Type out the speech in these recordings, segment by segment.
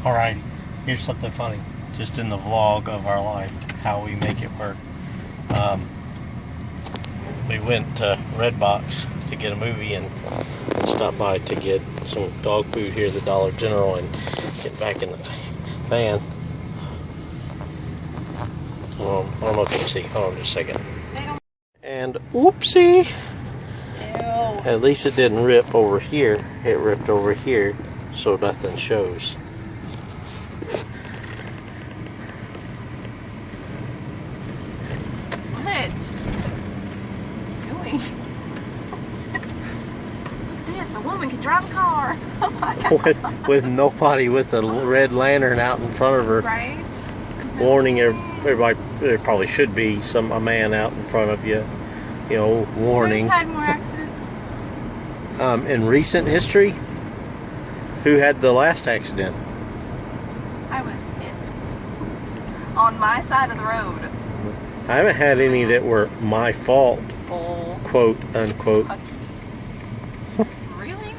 Alright, here's something funny, just in the vlog of our life, how we make it work. We went to Redbox to get a movie and stopped by to get some dog food here at the Dollar General and get back in the van. I don't know if you can see, hold on just a second. And oopsie! Ew. At least it didn't rip over here, it ripped over here, so nothing shows. A woman can drive a car. Oh my God. with nobody with a red lantern out in front of her, right? Warning everybody. There probably should be a man out in front of you, you know, warning. Who's had more accidents? In recent history, who had the last accident? I was hit on my side of the road. I haven't had any that were my fault, Oh. quote unquote. Really?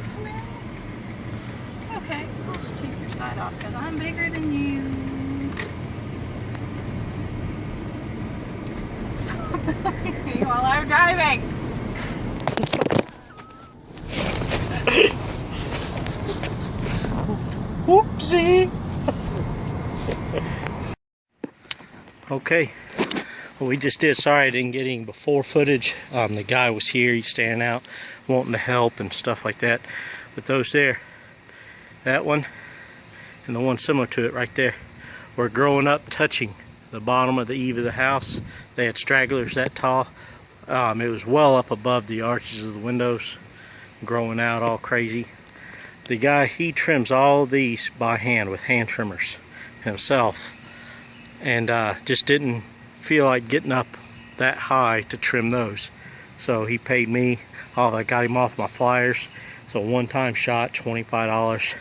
It's okay. I'll just take your side off because I'm bigger than you. Stop me while I'm driving. Whoopsie. Okay. Well, we just did. Sorry I didn't get any before footage. The guy was here. He's standing out, wanting to help and stuff like that. But those there, that one, and the one similar to it right there, were growing up, touching the bottom of the eave of the house. They had stragglers that tall. It was well up above the arches of the windows, growing out all crazy. The guy, he trims all these by hand with hand trimmers himself, and just didn't feel like getting up that high to trim those. So he paid me. I got him off my flyers. So one-time shot, $25.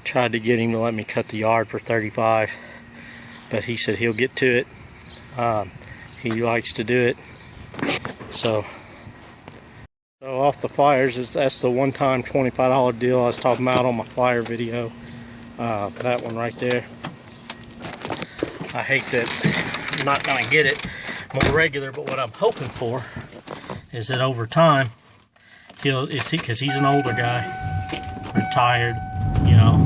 Tried to get him to let me cut the yard for $35, but he said he'll get to it. He likes to do it. So off the flyers, that's the one-time $25 deal I was talking about on my flyer video. That one right there. I hate that I'm not going to get it more regular, but what I'm hoping for is that over time, because he's an older guy, retired, you know,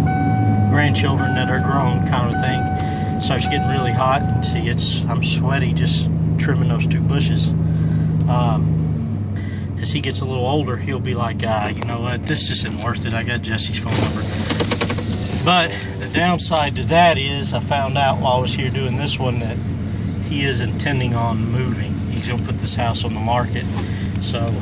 grandchildren that are grown kind of thing, starts getting really hot, and I'm sweaty just trimming those two bushes. As he gets a little older, he'll be like, you know what, this just isn't worth it. I got Jesse's phone number. But the downside to that is, I found out while I was here doing this one that he is intending on moving. He's going to put this house on the market. So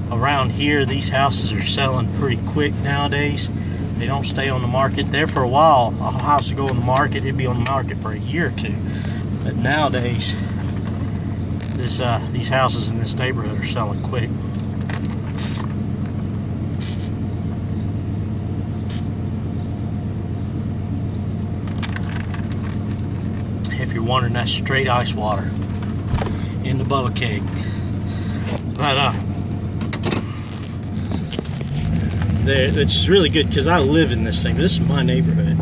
around here, these houses are selling pretty quick nowadays. They don't stay on the market. There for a while, a house would go on the market, it'd be on the market for a year or two. But nowadays, these houses in this neighborhood are selling quick. If you're wondering, that's straight ice water in the Bubba keg. But it's really good because I live in this thing. This is my neighborhood.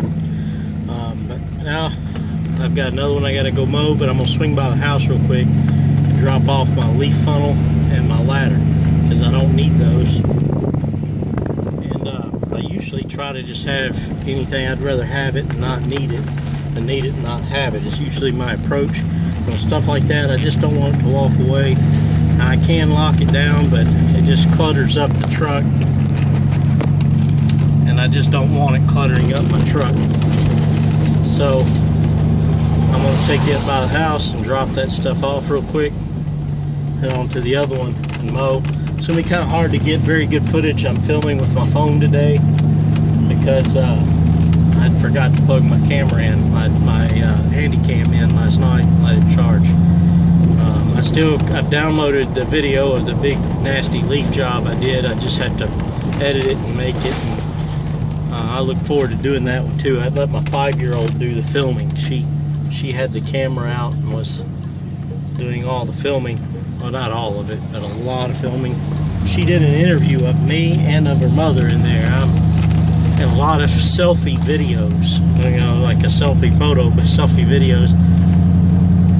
But now I've got another one I got to go mow, but I'm gonna swing by the house real quick and drop off my leaf funnel and my ladder because I don't need those. And I usually try to just have anything. I'd rather have it and not need it than need it and not have it. It's usually my approach. On stuff like that, I just don't want it to walk away. I can lock it down, but it just clutters up the truck, and I just don't want it cluttering up my truck. So I'm going to take it by the house and drop that stuff off real quick, head on to the other one and mow. It's going to be kind of hard to get very good footage. I'm filming with my phone today because I forgot to plug my camera in, my handy cam in last night and let it charge. I've downloaded the video of the big nasty leaf job I did. I just have to edit it and make it. And, I look forward to doing that one too. I'd let my 5-year-old do the filming. She had the camera out and was doing all the filming. Well, not all of it, but a lot of filming. She did an interview of me and of her mother in there. and a lot of selfie videos, you know, like a selfie photo, but selfie videos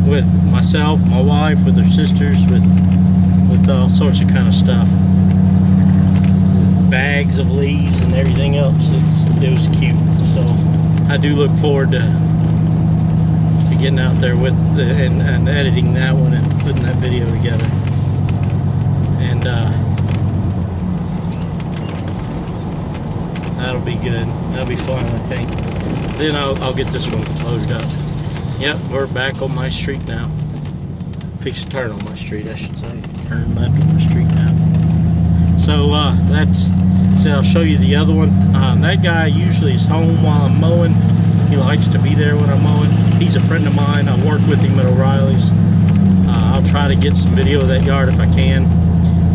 with myself, my wife, with her sisters, with all sorts of kind of stuff, with bags of leaves and everything else. It was cute. So I do look forward to getting out there with and editing that one and putting that video together. And that'll be good. That'll be fun, I think. Then I'll get this one loaded up. Yep, we're back on my street now. Fix to turn on my street, I should say. Turn left on my street now. So I'll show you the other one. That guy usually is home while I'm mowing. He likes to be there when I'm mowing. He's a friend of mine. I work with him at O'Reilly's. I'll try to get some video of that yard if I can.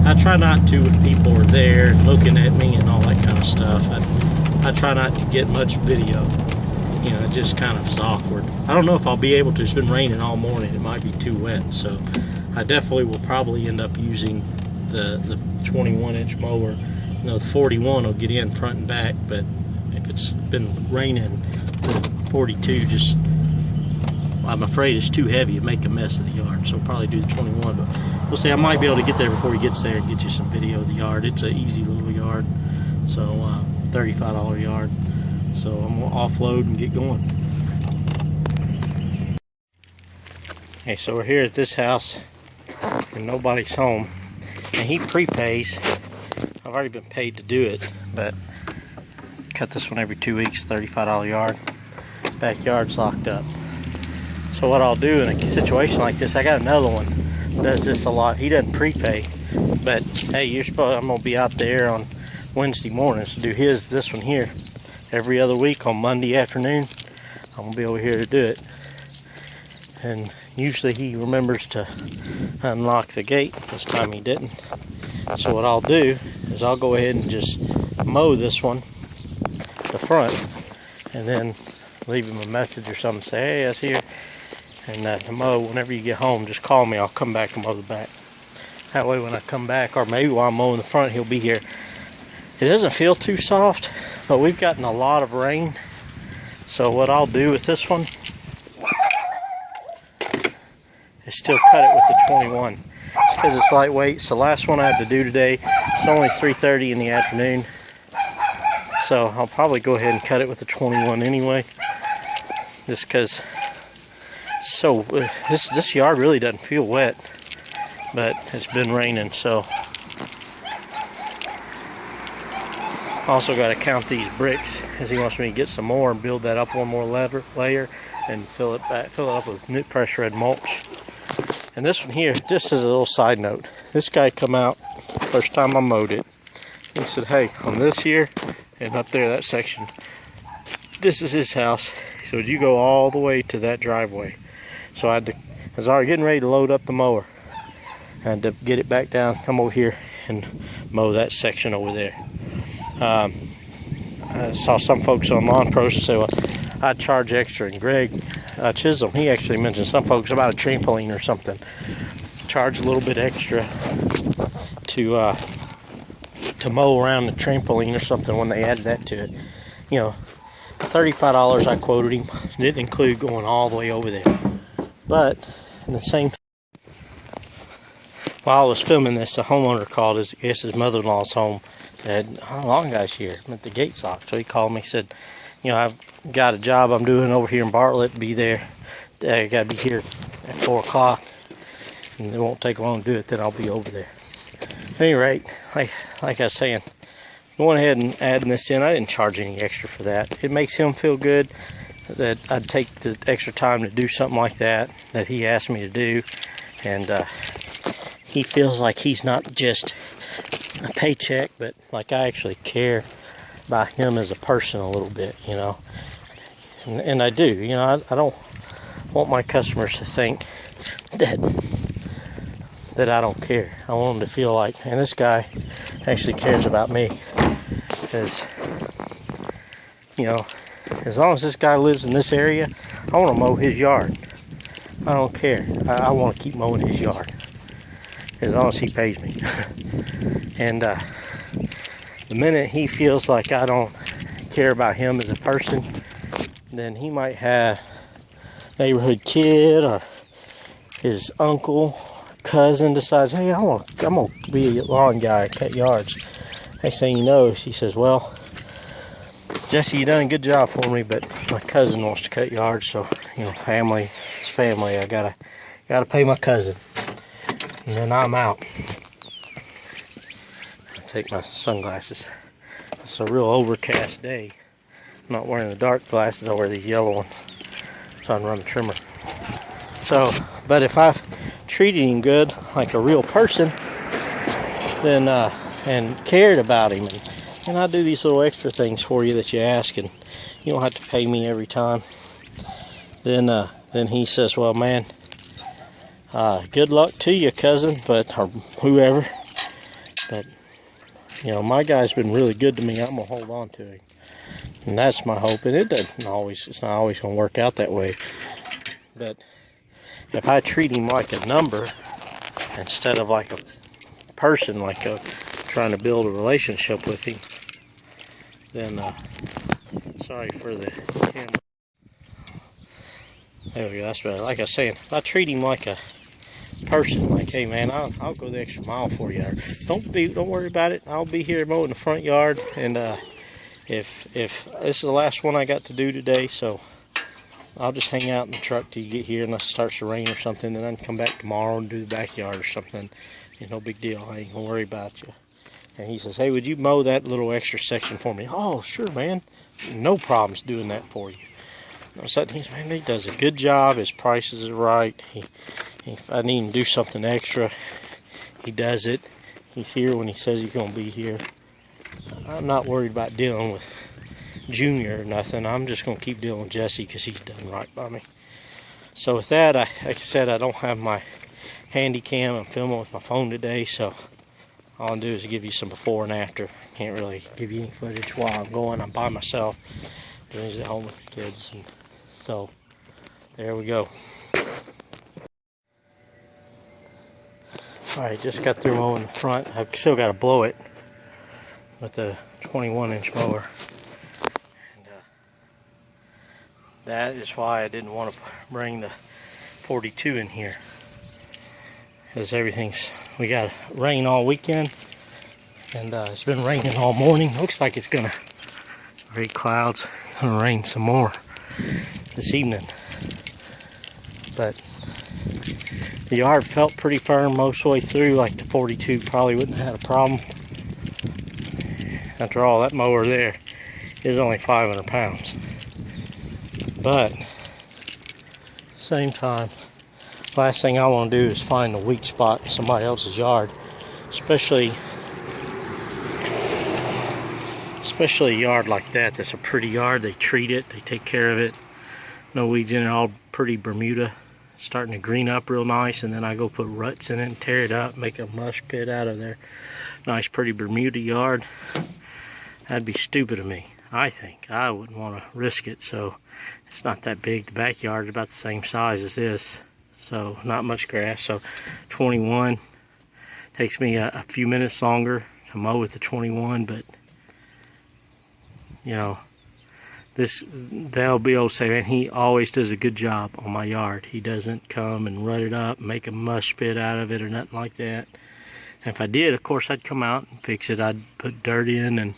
I try not to when people are there looking at me and all that kind of stuff. I try not to get much video. You know, it just kind of is awkward. I don't know if I'll be able to. It's been raining all morning. It might be too wet. So I definitely will probably end up using the 21-inch mower. You know, the 41 will get in front and back, but if it's been raining, the 42 just, I'm afraid it's too heavy to make a mess of the yard. So I'll probably do the 21, but we'll see. I might be able to get there before he gets there and get you some video of the yard. It's an easy little yard. So $35 yard. So I'm gonna offload and get going. Okay, so we're here at this house and nobody's home. And he prepays. I've already been paid to do it, but cut this one every 2 weeks, $35 yard. Backyard's locked up. So what I'll do in a situation like this, I got another one that does this a lot. He doesn't prepay, but hey, I'm gonna be out there on Wednesday mornings to do this one here. Every other week on Monday afternoon, I'm gonna be over here to do it. And usually he remembers to unlock the gate. This time he didn't. So what I'll do is I'll go ahead and just mow this one, the front, and then leave him a message or something, say, hey, that's here. And to mow, whenever you get home, just call me. I'll come back and mow the back. That way when I come back, or maybe while I'm mowing the front, he'll be here. It doesn't feel too soft, but we've gotten a lot of rain. So what I'll do with this one is still cut it with the 21. It's because it's lightweight. It's the last one I had to do today. It's only 3:30 in the afternoon. So I'll probably go ahead and cut it with the 21 anyway. Just because this yard really doesn't feel wet, but it's been raining, so. Also got to count these bricks, as he wants me to get some more and build that up one more layer and fill it up with pressure-red mulch. And this one here, just as a little side note, this guy come out first time I mowed it. He said, hey, on this here and up there, that section, this is his house. So you go all the way to that driveway. So I was already getting ready to load up the mower and to get it back down, come over here and mow that section over there. I saw some folks on Lawn Pros say, well, I'd charge extra. And Greg Chisholm, he actually mentioned some folks about a trampoline or something. Charge a little bit extra to mow around the trampoline or something when they added that to it. You know, $35 I quoted him. Didn't include going all the way over there. But in the same, while I was filming this, the homeowner called his mother-in-law's home. Said, how long guy's here? I'm at the gate's locked. So he called me, said, you know, I've got a job I'm doing over here in Bartlett. Be there. I got to be here at 4 o'clock. And it won't take long to do it, then I'll be over there. At any rate, like I was saying, going ahead and adding this in, I didn't charge any extra for that. It makes him feel good that I'd take the extra time to do something like that he asked me to do. And he feels like he's not just a paycheck, but like I actually care about him as a person a little bit, you know. And I do, you know. I don't want my customers to think that I don't care. I want them to feel like, and this guy actually cares about me, because, you know, as long as this guy lives in this area, I want to mow his yard. I don't care. I want to keep mowing his yard as long as he pays me. And the minute he feels like I don't care about him as a person, then he might have a neighborhood kid or his uncle, cousin decides, hey, I'm gonna be a lawn guy, cut yards. Next thing you know, he says, well, Jesse, you done a good job for me, but my cousin wants to cut yards, so you know, family is family. I gotta pay my cousin, and then I'm out. I take my sunglasses. It's a real overcast day. I'm not wearing the dark glasses. I wear these yellow ones, so I can run the trimmer. So, but if I've treated him good, like a real person, then and cared about him, and I do these little extra things for you that you ask, and you don't have to pay me every time. Then he says, well, man, good luck to you, cousin, or whoever. But you know, my guy's been really good to me. I'm gonna hold on to him, and that's my hope. And it's not always gonna work out that way. But if I treat him like a number instead of like a person, trying to build a relationship with him, then sorry for the camera. There we go, that's better. Like I was saying, if I treat him like a person, like, hey man, I'll go the extra mile for you. Or don't worry about it. I'll be here mowing the front yard, and if this is the last one I got to do today, so I'll just hang out in the truck till you get here unless it starts to rain or something, then I can come back tomorrow and do the backyard or something. It's no big deal. I ain't gonna worry about you. And he says, hey, would you mow that little extra section for me? Oh, sure, man. No problems doing that for you. He says, man, he does a good job. His prices are right. If I need to do something extra, he does it. He's here when he says he's gonna be here. I'm not worried about dealing with Junior or nothing. I'm just gonna keep dealing with Jesse because he's done right by me. So with that, like I said, I don't have my handy cam. I'm filming with my phone today, so all I'll do is give you some before and after. Can't really give you any footage while I'm going. I'm by myself. He's at home with the kids, and so there we go. Alright, just got through mowing the front. I've still got to blow it with the 21-inch mower. And that is why I didn't want to bring the 42 in here. Because we got rain all weekend, and it's been raining all morning. Looks like it's gonna, great clouds, gonna rain some more this evening. But the yard felt pretty firm most of the way through, like the 42 probably wouldn't have had a problem. After all, that mower there is only 500 pounds. But same time, last thing I want to do is find a weak spot in somebody else's yard, especially a yard like that. That's a pretty yard. They treat it, they take care of it, no weeds in it, all pretty Bermuda, starting to green up real nice, and then I go put ruts in it and tear it up, make a mush pit out of their nice pretty Bermuda yard. That'd be stupid of me, I think. I wouldn't want to risk it. So it's not that big. The backyard is about the same size as this, so not much grass. So 21 takes me a few minutes longer to mow with the 21, but you know, they'll be able to say, man, he always does a good job on my yard. He doesn't come and rut it up, make a mush pit out of it or nothing like that. And if I did, of course, I'd come out and fix it. I'd put dirt in and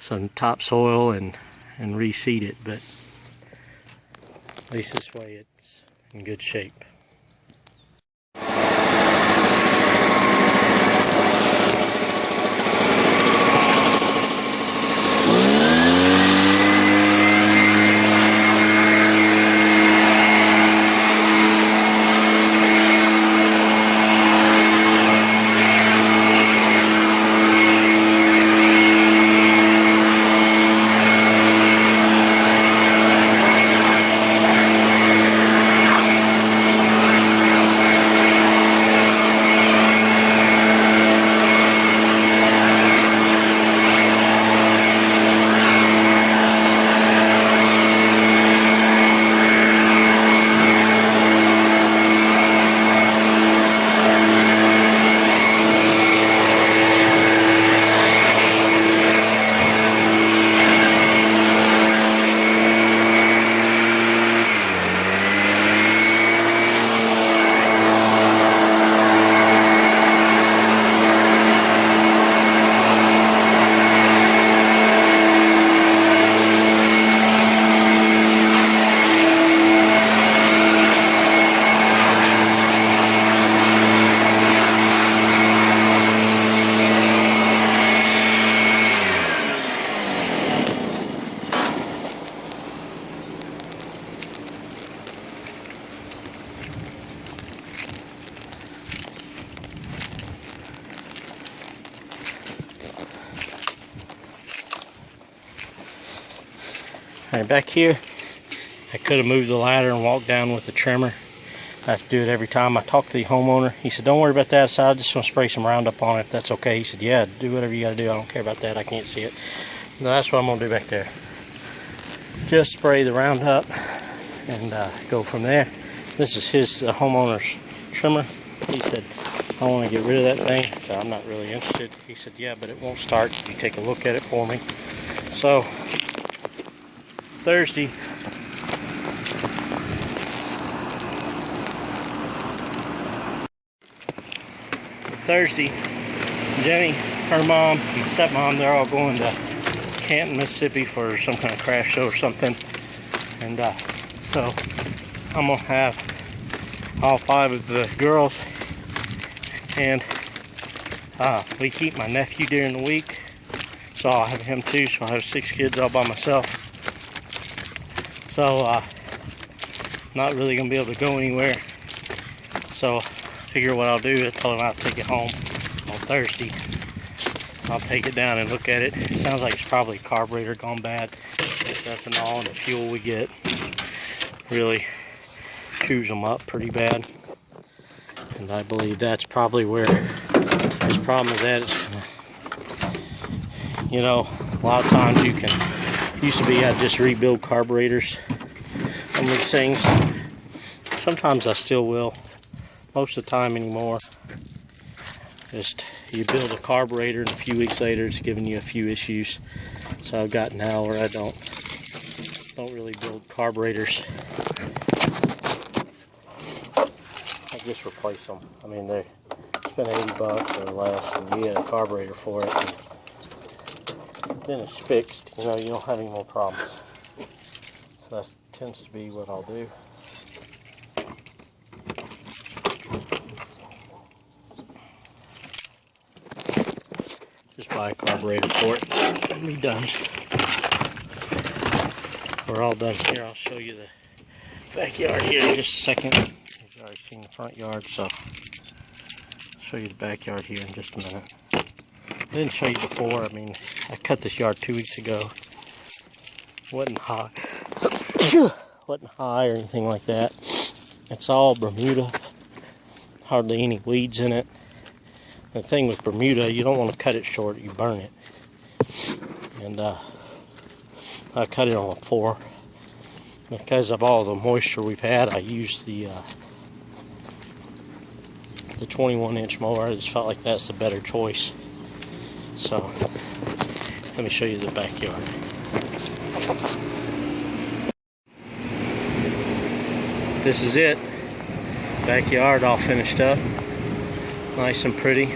some topsoil and reseed it, but at least this way it's in good shape. Alright, back here, I could have moved the ladder and walked down with the trimmer. I have to do it every time. I talked to the homeowner. He said, don't worry about that. So I just want to spray some Roundup on it if that's okay. He said, yeah, do whatever you got to do. I don't care about that. I can't see it. No, that's what I'm going to do back there. Just spray the Roundup and go from there. This is his homeowner's trimmer. He said, I want to get rid of that thing. So I'm not really interested. He said, yeah, but it won't start. You take a look at it for me. So, Thursday, Jenny, her mom, and stepmom, they're all going to Canton, Mississippi for some kind of craft show or something. And so I'm going to have all 5 of the girls, and we keep my nephew during the week, so I'll have him too, so I'll have 6 kids all by myself. So not really going to be able to go anywhere, so figure what I'll do is tell him I'll take it home on Thursday. I'll take it down and look at it. It sounds like it's probably a carburetor gone bad. It's ethanol and the fuel we get really chews them up pretty bad. And I believe that's probably where his problem is at. You know, a lot of times you can, used to be I'd just rebuild carburetors on these things. Sometimes I still will. Most of the time anymore. Just you build a carburetor and a few weeks later it's giving you a few issues. So I've got now where I don't really build carburetors. I just replace them. I mean, they spend $80 or less and you get a carburetor for it. And then it's fixed, you know, you don't have any more problems. So that tends to be what I'll do. Just buy a carburetor for it and be done. We're all done here. I'll show you the backyard here in just a second. You've already seen the front yard, so I'll show you the backyard here in just a minute. I didn't show you before. I mean, I cut this yard 2 weeks ago. Wasn't high. Wasn't high or anything like that. It's all Bermuda. Hardly any weeds in it. The thing with Bermuda, you don't want to cut it short, you burn it. And I cut it on a 4. Because of all the moisture we've had, I used the 21-inch mower. I just felt like that's the better choice. So, let me show you the backyard. This is it. Backyard all finished up. Nice and pretty.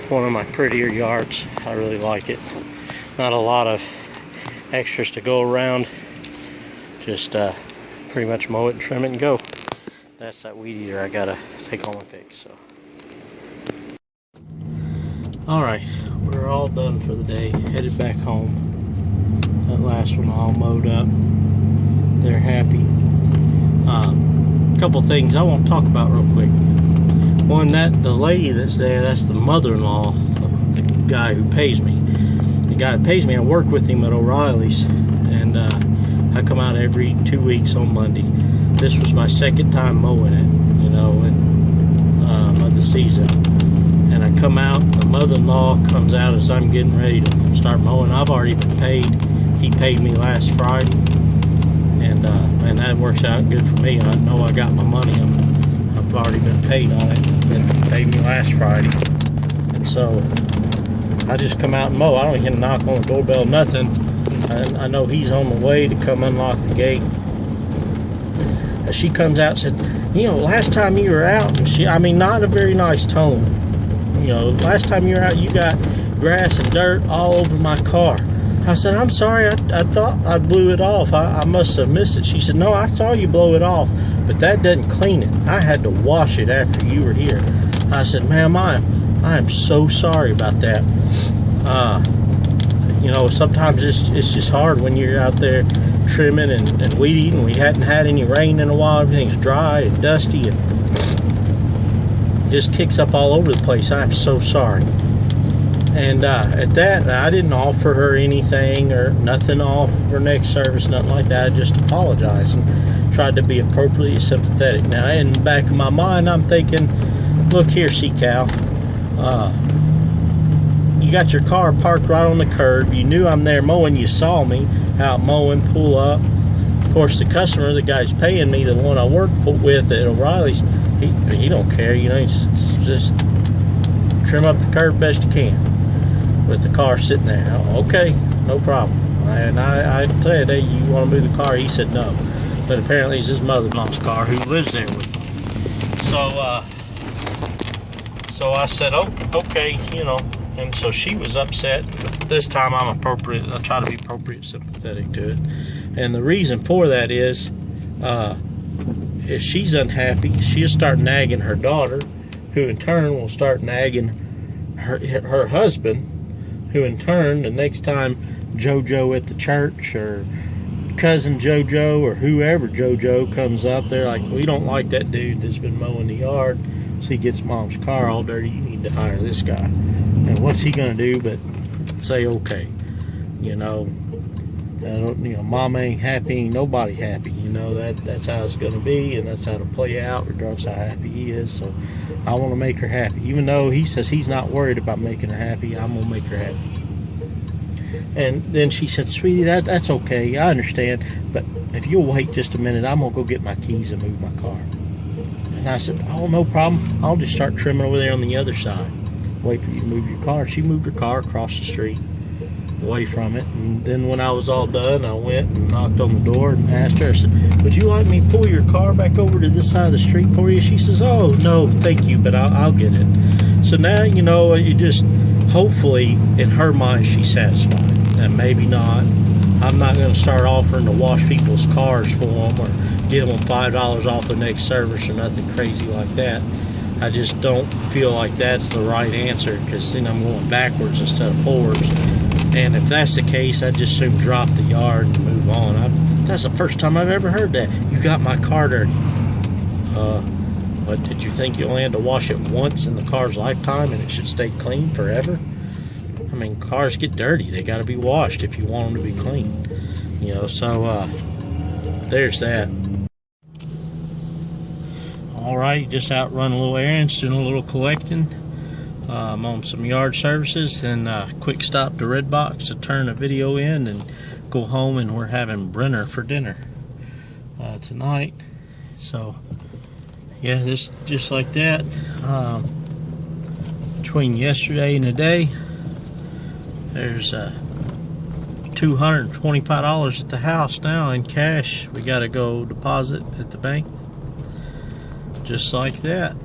One of my prettier yards. I really like it. Not a lot of extras to go around. Just pretty much mow it and trim it and go. That's that weed eater I gotta take home and fix. So. Alright, we're all done for the day. Headed back home. That last one all mowed up. They're happy. Couple things I want to talk about real quick. One, the lady that's there, that's the mother-in-law of the guy who pays me. The guy who pays me, I work with him at O'Reilly's, and I come out every 2 weeks on Monday. This was my second time mowing it, you know, of the season. And I come out, the mother-in-law comes out as I'm getting ready to start mowing. I've already been paid. He paid me last Friday, and that works out good for me. I know I got my money. I've already been paid on it. They paid me last Friday, and so I just come out and mow. I don't even knock on the doorbell, nothing. I know he's on the way to come unlock the gate. As she comes out and said, you know, last time you were out, and I mean, not a very nice tone. You know, last time you were out, you got grass and dirt all over my car. I said, I'm sorry, I thought I blew it off. I must have missed it. She said, no, I saw you blow it off, but that doesn't clean it. I had to wash it after you were here. I said, ma'am, I am so sorry about that. You know, sometimes it's just hard when you're out there trimming and weed eating. We hadn't had any rain in a while. Everything's dry and dusty and just kicks up all over the place. I'm so sorry. And at that, I didn't offer her anything or nothing off for next service, nothing like that. I just apologized and tried to be appropriately sympathetic. Now, in the back of my mind, I'm thinking, look here, Cal, you got your car parked right on the curb. You knew I'm there mowing. You saw me out mowing, pull up. Of course, the customer, the guy's paying me, the one I work with at O'Reilly's, he don't care. You know, he's just trim up the curb best you can with the car sitting there. Okay, no problem. And I said, hey, you want to move the car? He said no. But apparently it's his mother-in-law's car who lives there with him. So I said, oh, okay, you know. And so she was upset. But this time I'm appropriate. I try to be appropriate, sympathetic to it. And the reason for that is, if she's unhappy, she'll start nagging her daughter, who in turn will start nagging her husband, who in turn, the next time JoJo at the church or cousin JoJo or whoever JoJo comes up, they're like, we don't like that dude that's been mowing the yard, so he gets mom's car all dirty. You need to hire this guy. And what's he gonna do but say, okay, you know, mom ain't happy, ain't nobody happy. You know, that's how it's gonna be, and that's how it'll play out, regardless of how happy he is. So I want to make her happy, even though he says he's not worried about making her happy. I'm gonna make her happy. And then she said, sweetie, that's okay, I understand, but if you'll wait just a minute, I'm gonna go get my keys and move my car. And I said, oh, no problem, I'll just start trimming over there on the other side, wait for you to move your car. She moved her car across the street away from it. And then when I was all done, I went and knocked on the door and asked her, I said, would you like me to pull your car back over to this side of the street for you? She says, oh, no, thank you, but I'll get it. So now, you know, you just, hopefully, in her mind, she's satisfied. And maybe not. I'm not going to start offering to wash people's cars for them or give them $5 off the next service or nothing crazy like that. I just don't feel like that's the right answer, because then I'm going backwards instead of forwards. And if that's the case, I'd just soon drop the yard and move on. That's the first time I've ever heard that. You got my car dirty. But did you think you only had to wash it once in the car's lifetime and it should stay clean forever? I mean, cars get dirty. They got to be washed if you want them to be clean. You know, so there's that. Alright, just out running a little errands, doing a little collecting. I'm on some yard services, and quick stop to Redbox to turn a video in and go home, and we're having Brenner for dinner tonight. So yeah, this just like that. Between yesterday and today, there's $225 at the house now in cash. We got to go deposit at the bank, just like that.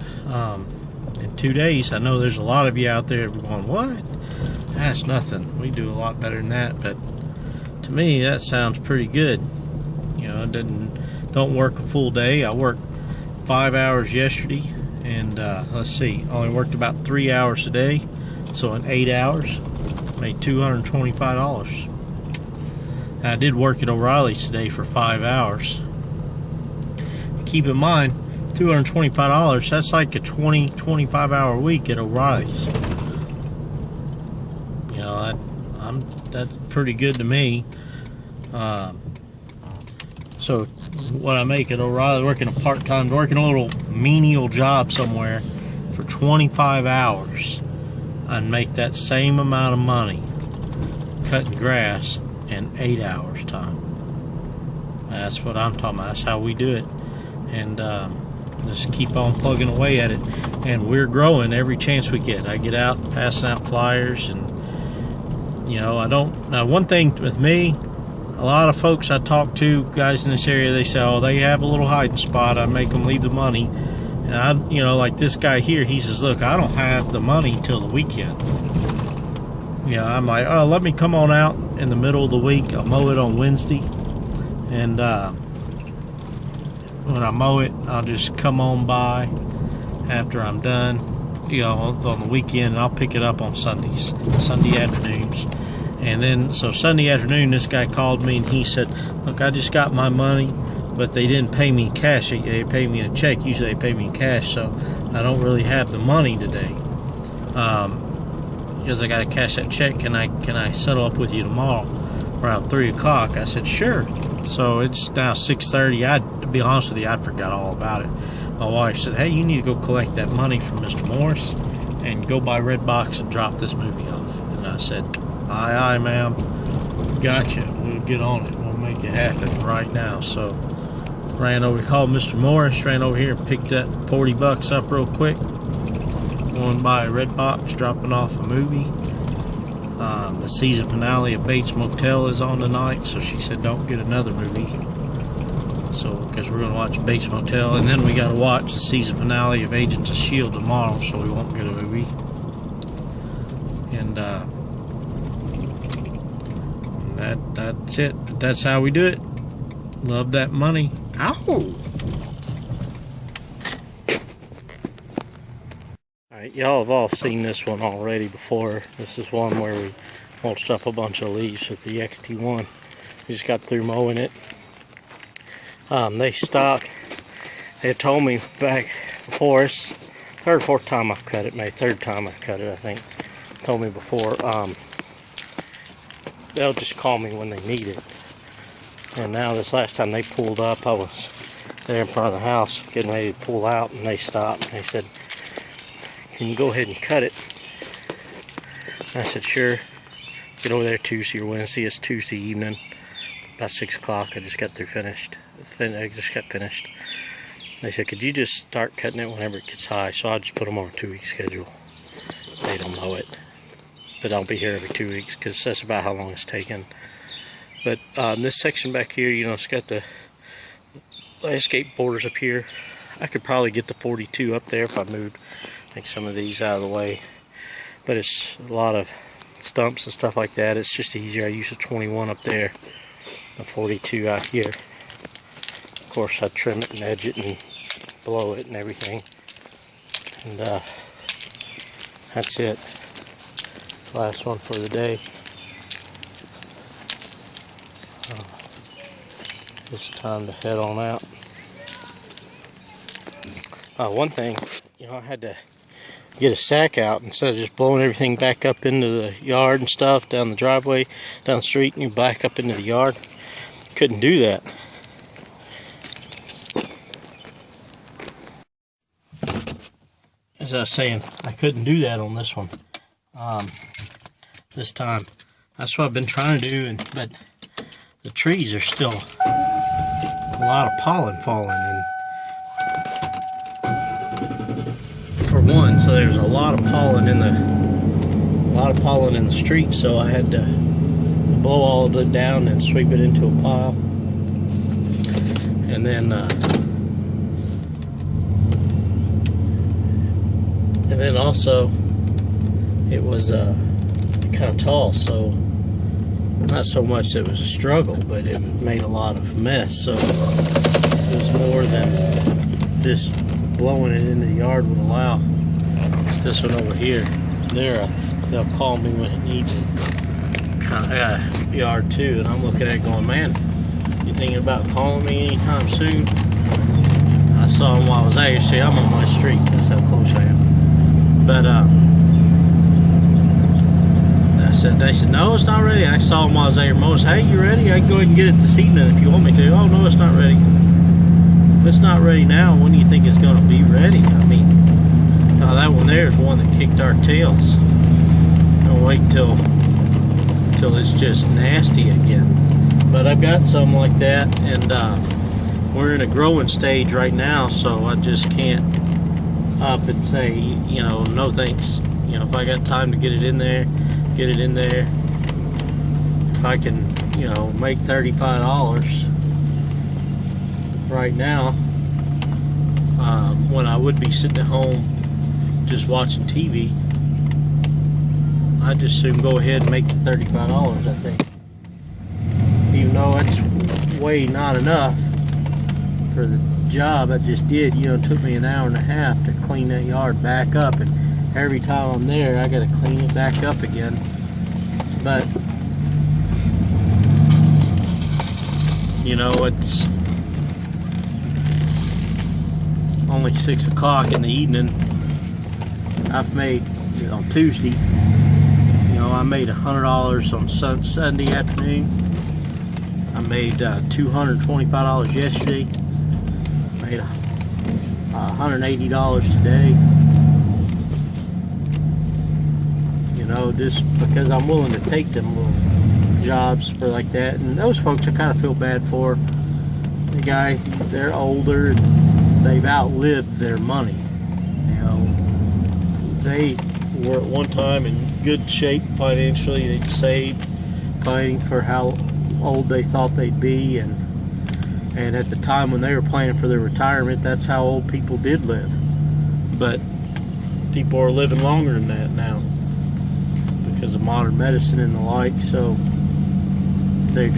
In 2 days. I know there's a lot of you out there going, what? That's nothing. We do a lot better than that, but to me that sounds pretty good. You know, I don't work a full day. I worked 5 hours yesterday, and let's see, I only worked about 3 hours a day, so in 8 hours made $225. I did work at O'Reilly's today for 5 hours. Keep in mind, $225, that's like a 25 hour week at O'Reilly's. You know, that's pretty good to me. So what I make at O'Reilly, working a part-time, working a little menial job somewhere for 25 hours, I'd make that same amount of money cutting grass in 8 hours time. That's what I'm talking about. That's how we do it. And just keep on plugging away at it, and we're growing every chance we get. I get out passing out flyers, and you know, I don't. Now, one thing with me, a lot of folks I talk to, guys in this area, they say, oh, they have a little hiding spot. I make them leave the money, and I, you know, like this guy here, he says, look, I don't have the money till the weekend. You know, I'm like, oh, let me come on out in the middle of the week. I'll mow it on Wednesday, and when I mow it, I'll just come on by after I'm done, you know, on the weekend. I'll pick it up on Sundays, Sunday afternoons. And then, so Sunday afternoon, this guy called me and he said, look, I just got my money, but they didn't pay me in cash. They paid me in a check. Usually they pay me in cash, so I don't really have the money today. because I got to cash that check. Can I settle up with you tomorrow around 3 o'clock? I said, sure. So it's now 6:30. To be honest with you, I'd forgot all about it. My wife said, hey, you need to go collect that money from Mr. Morris and go by Redbox and drop this movie off. And I said, aye, aye, ma'am. Gotcha. We'll get on it. We'll make it happen right now. So ran over, called Mr. Morris, ran over here and picked that 40 bucks up real quick. Going by Redbox, dropping off a movie. The season finale of Bates Motel is on tonight, so she said don't get another movie. So, because we're going to watch Bates Motel, and then we got to watch the season finale of Agents of S.H.I.E.L.D. tomorrow, so we won't get a movie. And that's it. But that's how we do it. Love that money. Ow! Alright, y'all have all seen this one already before. This is one where we mulched up a bunch of leaves with the XT1. We just got through mowing it. They stock. They had told me back before, it's third or fourth time I've cut it, maybe third time I've cut it, I think. Told me before, they'll just call me when they need it. And now this last time they pulled up, I was there in front of the house getting ready to pull out, and they stopped and they said, can you go ahead and cut it? And I said, sure. Get over there Tuesday or Wednesday. It's Tuesday evening, about 6 o'clock. I just got finished. I just got finished. They said, could you just start cutting it whenever it gets high? So I'll just put them on a 2-week schedule. They don't know it, but I'll be here every 2 weeks because that's about how long it's taken. But this section back here, you know, it's got the landscape borders up here. I could probably get the 42 up there if I moved, I think, some of these out of the way. But it's a lot of stumps and stuff like that. It's just easier. I use a 21 up there, the 42 out here. Of course, I trim it and edge it and blow it and everything. And that's it. Last one for the day. It's time to head on out. One thing, you know, I had to get a sack out instead of just blowing everything back up into the yard and stuff, down the driveway, down the street, and you back up into the yard. Couldn't do that. As I was saying, I couldn't do that on this one. This time, that's what I've been trying to do, but the trees are still a lot of pollen falling, and for one, so there's a lot of pollen in the street, so I had to blow all of it down and sweep it into a pile. And then also it was kind of tall, so not so much that it was a struggle, but it made a lot of mess. So it was more than just blowing it into the yard would allow. This one over here, they'll call me when it needs it. Kind of got a yard too, and I'm looking at it going, man, you thinking about calling me anytime soon? I saw them while I was out here. See, I'm on my street. That's how close I am. But they said, no, it's not ready. I saw them while I was out here mowing. Hey, you ready? I can go ahead and get it this evening if you want me to. Oh, no, it's not ready. If it's not ready now, when do you think it's going to be ready? I mean, that one there is one that kicked our tails. Don't wait until it's just nasty again. But I've got some like that, and we're in a growing stage right now, so I just can't up and say, you know, no thanks. You know, if I got time to get it in there, get it in there. If I can, you know, make $35 right now, when I would be sitting at home just watching TV, I'd just soon go ahead and make the $35, I think. Even though it's way not enough for the job I just did. You know, it took me an hour and a half to clean that yard back up, and every time I'm there I gotta clean it back up again. But you know, it's only 6 o'clock in the evening. I've made, on Tuesday, I made $100 on Sunday afternoon. I made $225 yesterday. Made $180 today. You know, just because I'm willing to take them little jobs for like that. And those folks I kind of feel bad for. The guy, they're older and they've outlived their money. You know, they were at one time in good shape financially. They'd saved, planning for how old they thought they'd be, and at the time when they were planning for their retirement, that's how old people did live. But people are living longer than that now because of modern medicine and the like. So they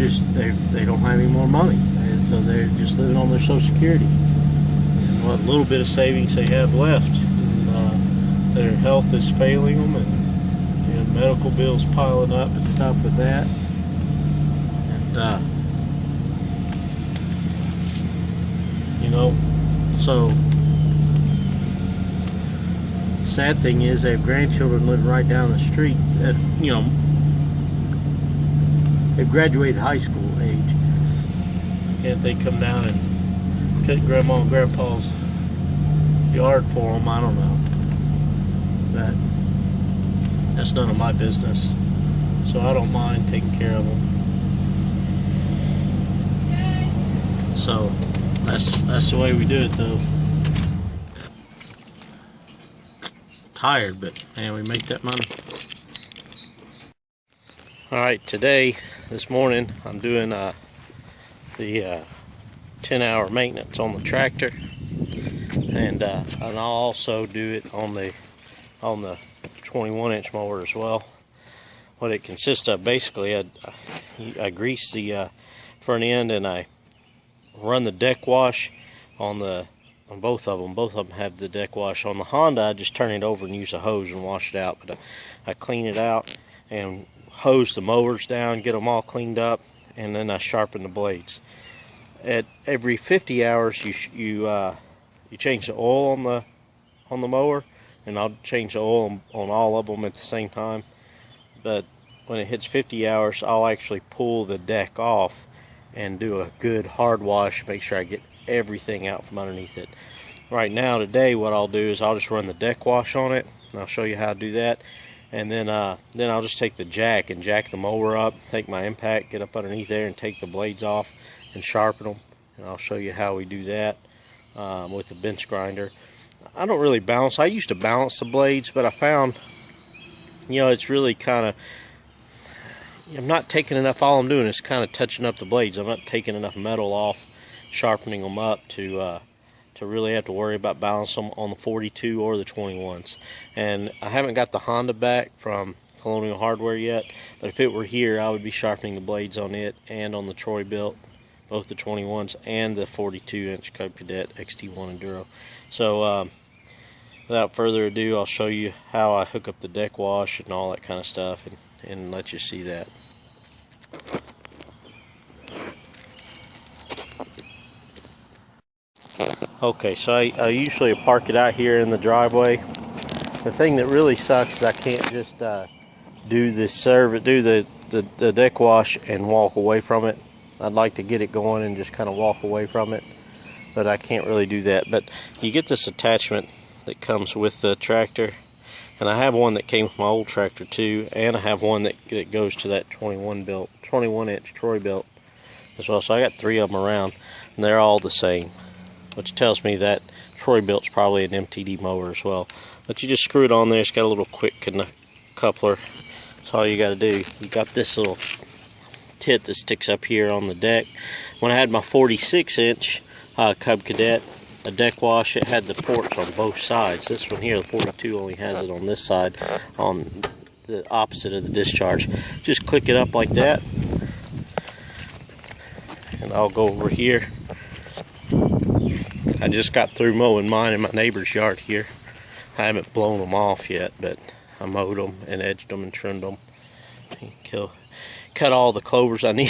don't have any more money, and so they're just living on their Social Security and what little bit of savings they have left. And, their health is failing them, and medical bills piling up and stuff with that. And you know, so the sad thing is they have grandchildren living right down the street at, you know, they've graduated high school age. Can't they come down and cut grandma and grandpa's yard for them? I don't know. But that's none of my business. So I don't mind taking care of them. So that's the way we do it, though. Tired, but man, we make that money. Alright, this morning, I'm doing the 10-hour maintenance on the tractor, and I'll also do it on the 21-inch mower as well. What it consists of, basically, I grease the front end, and I run the deck wash on both of them. Both of them have the deck wash. On the Honda, I just turn it over and use a hose and wash it out. But I clean it out and hose the mowers down, get them all cleaned up, and then I sharpen the blades. At every 50 hours, you change the oil on the mower, and I'll change the oil on all of them at the same time. But when it hits 50 hours, I'll actually pull the deck off and do a good hard wash, make sure I get everything out from underneath it. Right now, today, what I'll do is I'll just run the deck wash on it, and I'll show you how to do that. And then I'll just take the jack and jack the mower up, take my impact, get up underneath there and take the blades off and sharpen them. And I'll show you how we do that with the bench grinder. I don't really balance. I used to balance the blades, but I found, you know, it's really kind of, I'm not taking enough. All I'm doing is kind of touching up the blades. I'm not taking enough metal off, sharpening them up to really have to worry about balancing them on the 42 or the 21s. And I haven't got the Honda back from Colonial Hardware yet, but if it were here, I would be sharpening the blades on it and on the Troy built, both the 21s and the 42-inch Cub Cadet XT1 Enduro. So without further ado, I'll show you how I hook up the deck wash and all that kind of stuff, and let you see that. Okay, so I usually park it out here in the driveway. The thing that really sucks is I can't just do the deck wash and walk away from it. I'd like to get it going and just kind of walk away from it, but I can't really do that. But you get this attachment that comes with the tractor, and I have one that came with my old tractor too, and I have one that goes to that 21-inch Troy built as well. So I got 3 of them around, and they're all the same, which tells me that Troy built's probably an MTD mower as well. But you just screw it on there. It's got a little quick coupler. That's all you got to do. You got this little tit that sticks up here on the deck. When I had my 46-inch Cub Cadet, a deck wash, it had the ports on both sides. This one here, the 42, only has it on this side, on the opposite of the discharge. Just click it up like that, and I'll go over here. I just got through mowing mine in my neighbor's yard here. I haven't blown them off yet, but I mowed them and edged them and trimmed them. Cut all the clovers. I need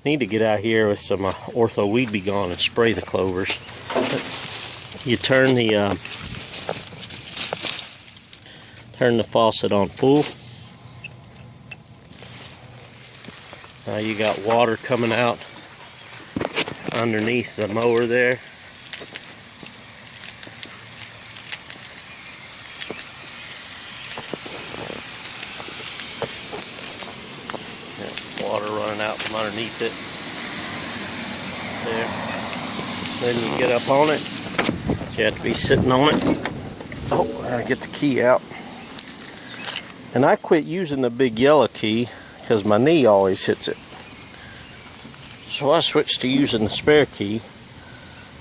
to get out here with some Ortho Weed Be Gone and spray the clovers. You turn the faucet on full, You got water coming out underneath the mower there. Yeah, water running out from underneath it there. Then you get up on it. You have to be sitting on it. Oh, I gotta get the key out. And I quit using the big yellow key because my knee always hits it. So I switched to using the spare key,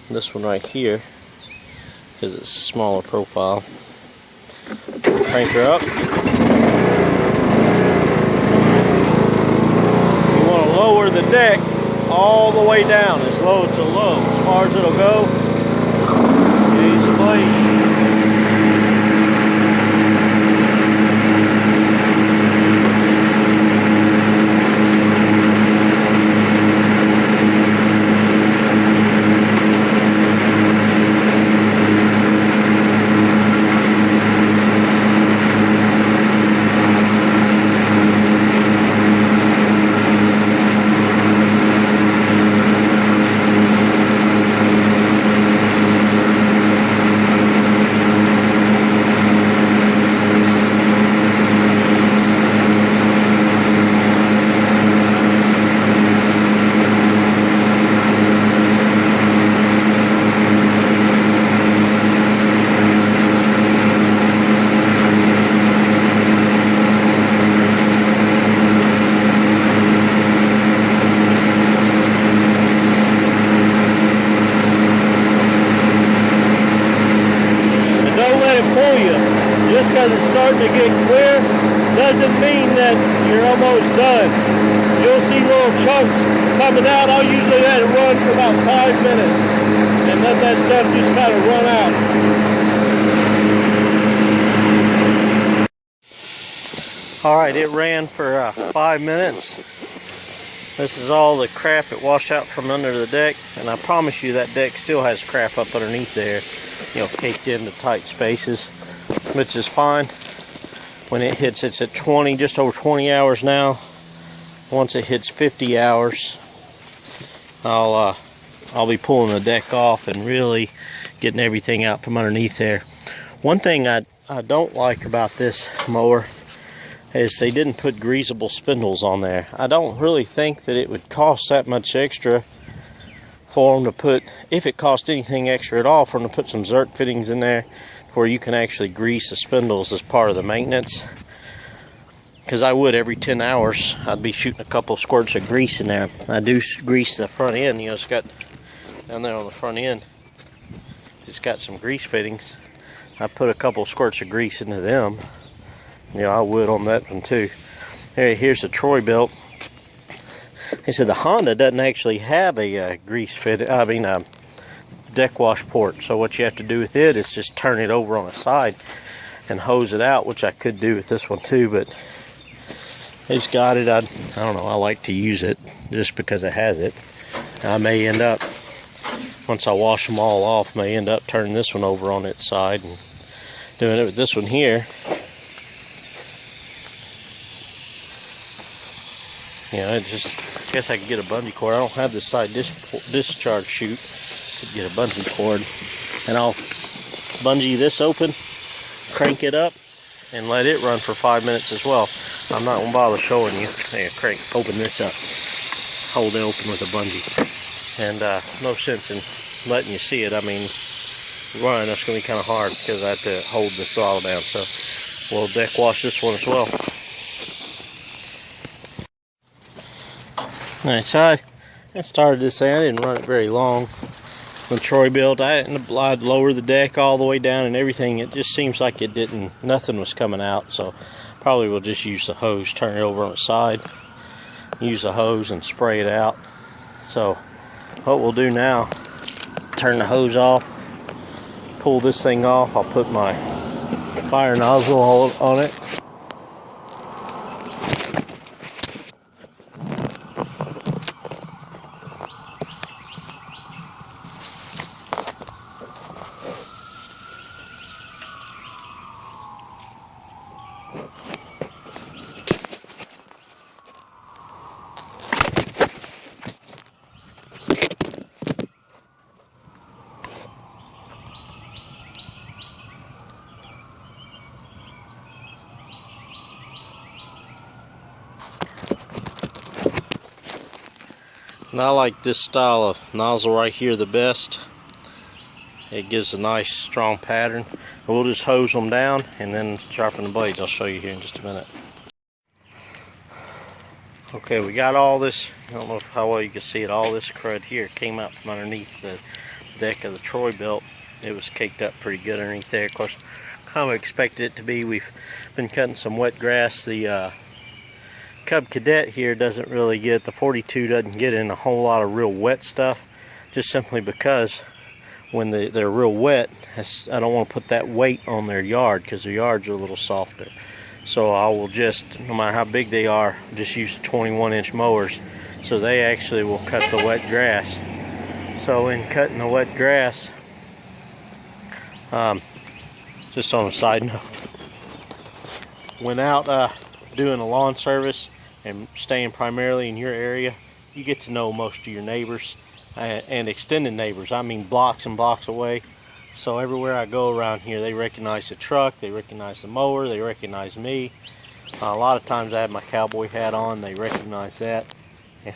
this one right here, because it's a smaller profile. Crank her up. You want to lower the deck all the way down, as low to low, as far as it'll go. Use the blade. Just because it's starting to get clear doesn't mean that you're almost done. You'll see little chunks coming out. I'll usually let it run for about 5 minutes and let that stuff just kind of run out. Alright, it ran for 5 minutes. This is all the crap it washed out from under the deck, and I promise you that deck still has crap up underneath there, you know, caked into tight spaces. Which is fine. When it hits, it's at 20, just over 20 hours now. Once it hits 50 hours, I'll be pulling the deck off and really getting everything out from underneath there. One thing I don't like about this mower is they didn't put greasable spindles on there. I don't really think that it would cost that much extra for them to put, if it cost anything extra at all, for them to put some Zerk fittings in there where you can actually grease the spindles as part of the maintenance. Because I would every 10 hours, I'd be shooting a couple squirts of grease in there. I do grease the front end, you know, it's got down there on the front end, it's got some grease fittings. I put a couple squirts of grease into them. You know, I would on that one too. Here's the Troy belt. He said the Honda doesn't actually have a grease fit, a deck wash port. So what you have to do with it is just turn it over on the side and hose it out, which I could do with this one too, but it's got it. I don't know, I like to use it just because it has it. I may end up, once I wash them all off, may end up turning this one over on its side and doing it with this one here. You know, it just, I guess I could get a bungee cord. I don't have the side discharge chute. Could get a bungee cord, and I'll bungee this open, crank it up, and let it run for 5 minutes as well. I'm not gonna bother showing you. Hey, crank, open this up, hold it open with a bungee, and no sense in letting you see it. I mean, running that's gonna be kind of hard because I have to hold the throttle down. So we'll deck wash this one as well. Alright, so I started this thing. I didn't run it very long. The Troy built, I'd lower the deck all the way down and everything. It just seems like it didn't, nothing was coming out. So probably we'll just use the hose, turn it over on its side, use the hose and spray it out. So what we'll do now, turn the hose off, pull this thing off. I'll put my fire nozzle on it. And I like this style of nozzle right here the best. It gives a nice strong pattern. And we'll just hose them down and then sharpen the blades. I'll show you here in just a minute. Okay, we got all this, I don't know how well you can see it, all this crud here came out from underneath the deck of the Troy belt. It was caked up pretty good underneath there. Of course, kind of expected it to be. We've been cutting some wet grass. The Cub Cadet here doesn't really get, the 42 doesn't get in a whole lot of real wet stuff, just simply because when they're real wet, I don't want to put that weight on their yard because their yards are a little softer. So I will just, no matter how big they are, just use 21-inch mowers. So they actually will cut the wet grass. So in cutting the wet grass, just on a side note, when out doing a lawn service and staying primarily in your area, you get to know most of your neighbors and extended neighbors. I mean blocks and blocks away. So everywhere I go around here, they recognize the truck, they recognize the mower, they recognize me. A lot of times I have my cowboy hat on, they recognize that. And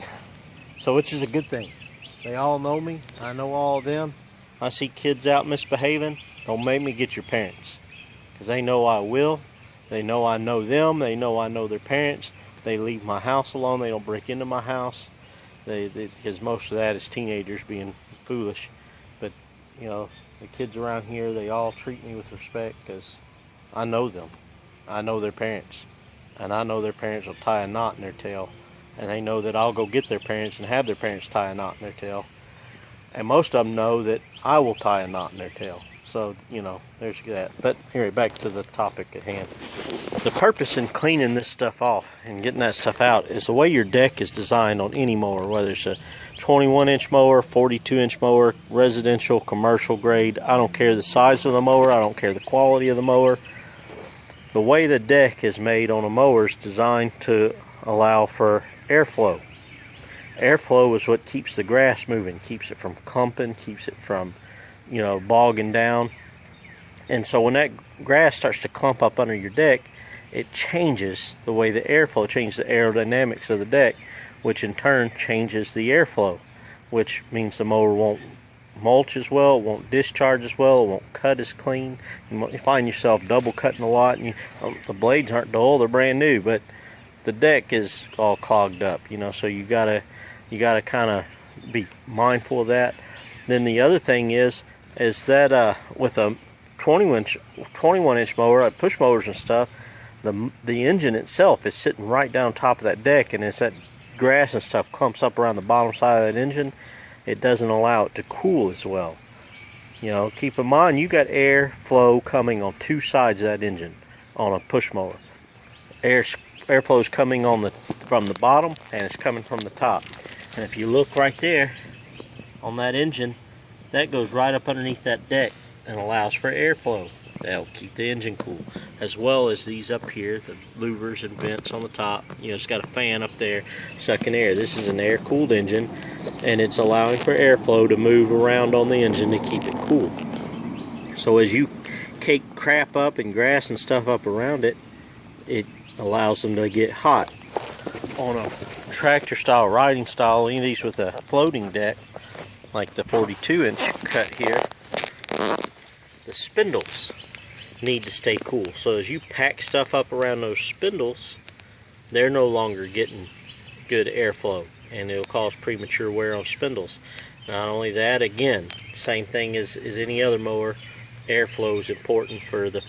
so which is a good thing. They all know me, I know all of them. I see kids out misbehaving, don't make me get your parents. Because they know I will, they know I know them, they know I know their parents. They leave my house alone, they don't break into my house. Because most of that is teenagers being foolish. But, you know, the kids around here, they all treat me with respect because I know them. I know their parents. And I know their parents will tie a knot in their tail. And they know that I'll go get their parents and have their parents tie a knot in their tail. And most of them know that I will tie a knot in their tail. So, you know, there's that. But anyway, back to the topic at hand. The purpose in cleaning this stuff off and getting that stuff out is the way your deck is designed on any mower, whether it's a 21-inch mower, 42-inch mower, residential, commercial grade. I don't care the size of the mower. I don't care the quality of the mower. The way the deck is made on a mower is designed to allow for airflow. Airflow is what keeps the grass moving, keeps it from clumping, keeps it from, you know, bogging down. And so when that grass starts to clump up under your deck, it changes the way the airflow, changes the aerodynamics of the deck, which in turn changes the airflow, which means the mower won't mulch as well, it won't discharge as well, it won't cut as clean. You find yourself double cutting a lot, and the blades aren't dull, they're brand new, but the deck is all clogged up, you know, so you gotta kind of be mindful of that. Then the other thing is that with a 21-inch mower, like push mowers and stuff, the engine itself is sitting right down top of that deck, and as that grass and stuff clumps up around the bottom side of that engine, it doesn't allow it to cool as well. You know, keep in mind you got air flow coming on two sides of that engine on a push mower. Airflow is coming from the bottom, and it's coming from the top. And if you look right there on that engine, that goes right up underneath that deck and allows for airflow. That'll keep the engine cool, as well as these up here, the louvers and vents on the top. You know, it's got a fan up there sucking air. This is an air-cooled engine, and it's allowing for airflow to move around on the engine to keep it cool. So as you cake crap up and grass and stuff up around it, it allows them to get hot. On a tractor style, riding style, any of these with a floating deck, like the 42-inch cut here, the spindles need to stay cool. So as you pack stuff up around those spindles, they're no longer getting good airflow, and it'll cause premature wear on spindles. Not only that, again, same thing as any other mower, airflow is important for the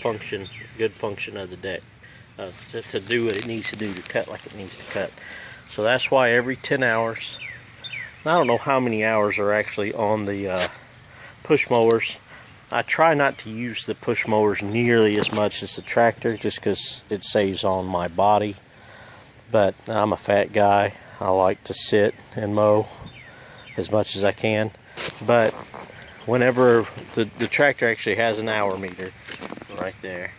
good function of the deck, to do what it needs to do, to cut like it needs to cut. So that's why every 10 hours, I don't know how many hours are actually on the push mowers. I try not to use the push mowers nearly as much as the tractor, just because it saves on my body. But I'm a fat guy. I like to sit and mow as much as I can. But whenever the tractor actually has an hour meter right there,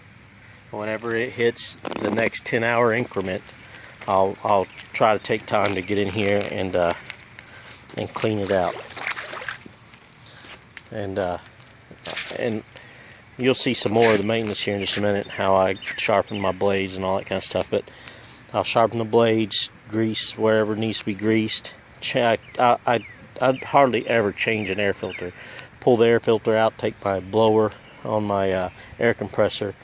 whenever it hits the next 10-hour increment, I'll try to take time to get in here and clean it out. And you'll see some more of the maintenance here in just a minute, how I sharpen my blades and all that kind of stuff. But I'll sharpen the blades, grease wherever it needs to be greased. I I'd hardly ever change an air filter. Pull the air filter out, take my blower on my air compressor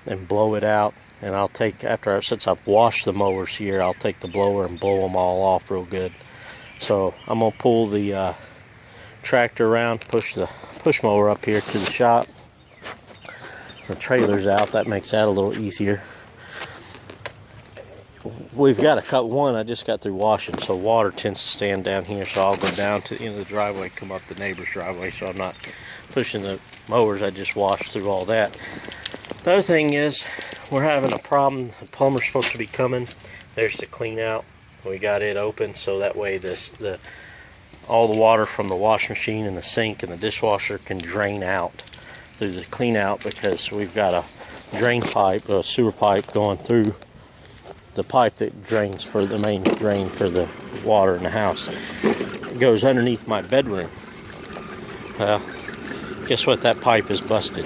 and blow it out. And I'll take, since I've washed the mowers here, I'll take the blower and blow them all off real good. So I'm gonna pull the tractor around, push the push mower up here to the shop. The trailer's out, that makes that a little easier. We've got a cut one I just got through washing, so water tends to stand down here, so I'll go down to the end of the driveway, come up the neighbor's driveway, so I'm not pushing the mowers. I just washed through all that. The other thing is, we're having a problem. The plumber's supposed to be coming. There's the clean out. We got it open so that way all the water from the wash machine and the sink and the dishwasher can drain out through the clean out, because we've got a drain pipe, a sewer pipe going through the pipe that drains for the main drain for the water in the house. It goes underneath my bedroom. Well, guess what? That pipe is busted.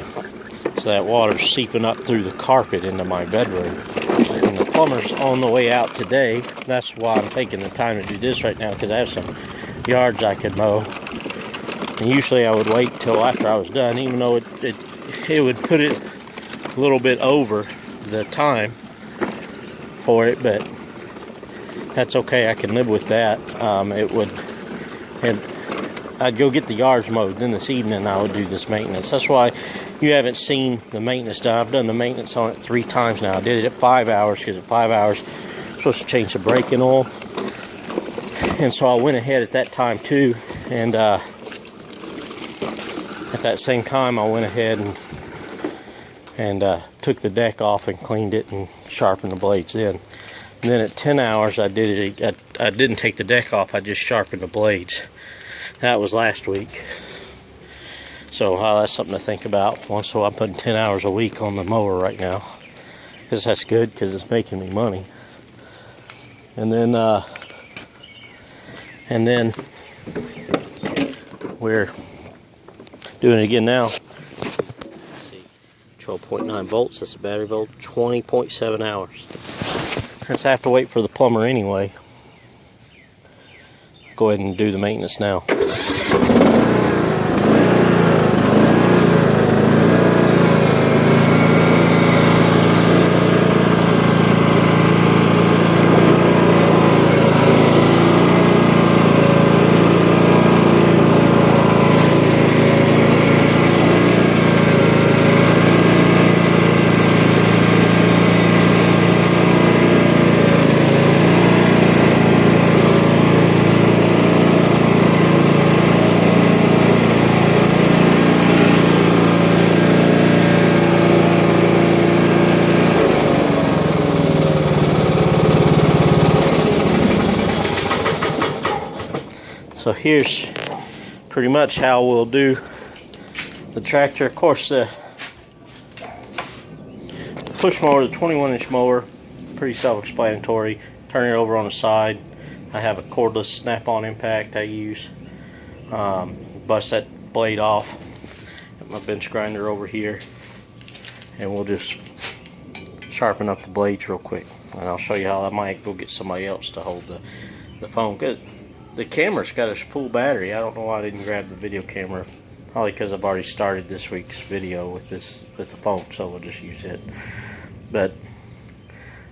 So that water's seeping up through the carpet into my bedroom. And the plumber's on the way out today. That's why I'm taking the time to do this right now, because I have some yards I could mow. And usually I would wait till after I was done, even though it would put it a little bit over the time for it, but that's okay. I can live with that. I'd go get the yards mowed, then this evening I would do this maintenance. That's why you haven't seen the maintenance done. I've done the maintenance on it 3 times now. I did it at 5 hours, because at 5 hours I'm supposed to change the braking oil, and so I went ahead at that time too, and at that same time I went ahead and took the deck off and cleaned it and sharpened the blades in. And then at 10 hours I did it. I didn't take the deck off, I just sharpened the blades. That was last week. So that's something to think about. So I'm putting 10 hours a week on the mower right now, because that's good, because it's making me money. And then we're doing it again now. Let's see, 12.9 volts. That's the battery volt. 20.7 hours. Since I have to wait for the plumber anyway, go ahead and do the maintenance now. So here's pretty much how we'll do the tractor. Of course, the push mower, the 21-inch mower, pretty self-explanatory. Turn it over on the side. I have a cordless snap-on impact I use. Bust that blade off. Got my bench grinder over here, and we'll just sharpen up the blades real quick. And I'll show you how I might go get somebody else to hold the phone. Good. The camera's got a full battery. I don't know why I didn't grab the video camera. Probably because I've already started this week's video with the phone, so we'll just use it. But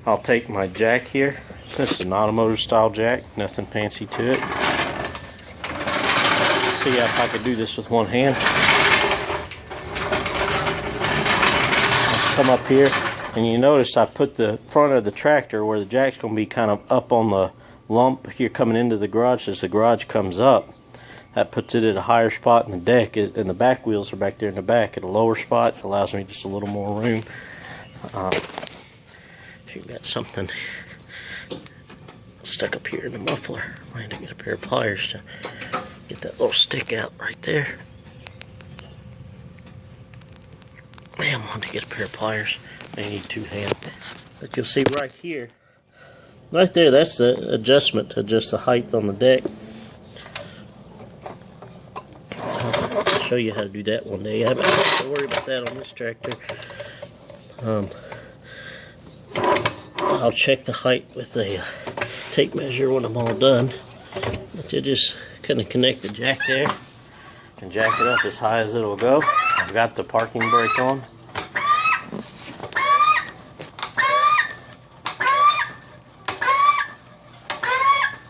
I'll take my jack here. This is an automotive style jack, nothing fancy to it. Let's see if I can do this with one hand. Let's come up here, and you notice I put the front of the tractor where the jack's going to be kind of up on the lump here coming into the garage. As the garage comes up, that puts it at a higher spot in the deck, and the back wheels are back there in the back at a lower spot. It allows me just a little more room. If you've got something stuck up here in the muffler, I need to get a pair of pliers to get that little stick out right there. Man, I wanted to get a pair of pliers. I need 2 hands. But you'll see right here, right there, that's the adjustment to adjust the height on the deck. I'll show you how to do that one day. I haven't had to worry about that on this tractor. I'll check the height with a tape measure when I'm all done. But you just kind of connect the jack there and jack it up as high as it'll go. I've got the parking brake on.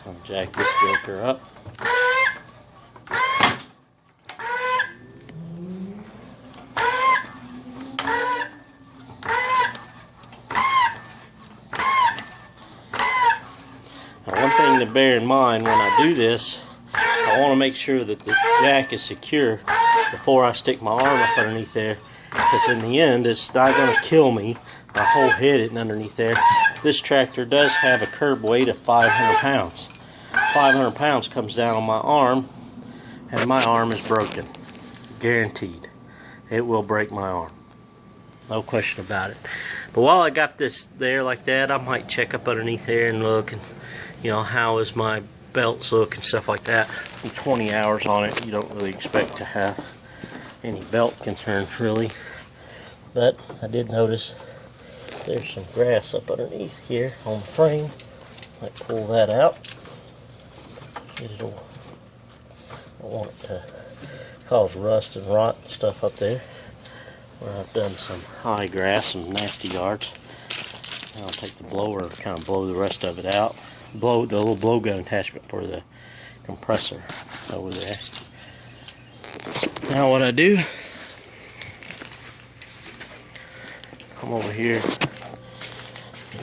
I'll jack this joker up. One thing to bear in mind when I do this, I want to make sure that the jack is secure before I stick my arm up underneath there, because in the end it's not going to kill me. My whole head isn't underneath there. This tractor does have a curb weight of 500 pounds. 500 pounds comes down on my arm, and my arm is broken. Guaranteed. It will break my arm. No question about it. But while I got this there like that, I might check up underneath there and look, and you know, how is my belts look and stuff like that. From 20 hours on it, you don't really expect to have any belt concerns really. But I did notice there's some grass up underneath here on the frame. Might pull that out. I don't want it to cause rust and rot and stuff up there where I've done some high grass, some nasty yards. And I'll take the blower and kind of blow the rest of it out. Blow the little blow gun attachment for the compressor over there. Now what I do, come over here.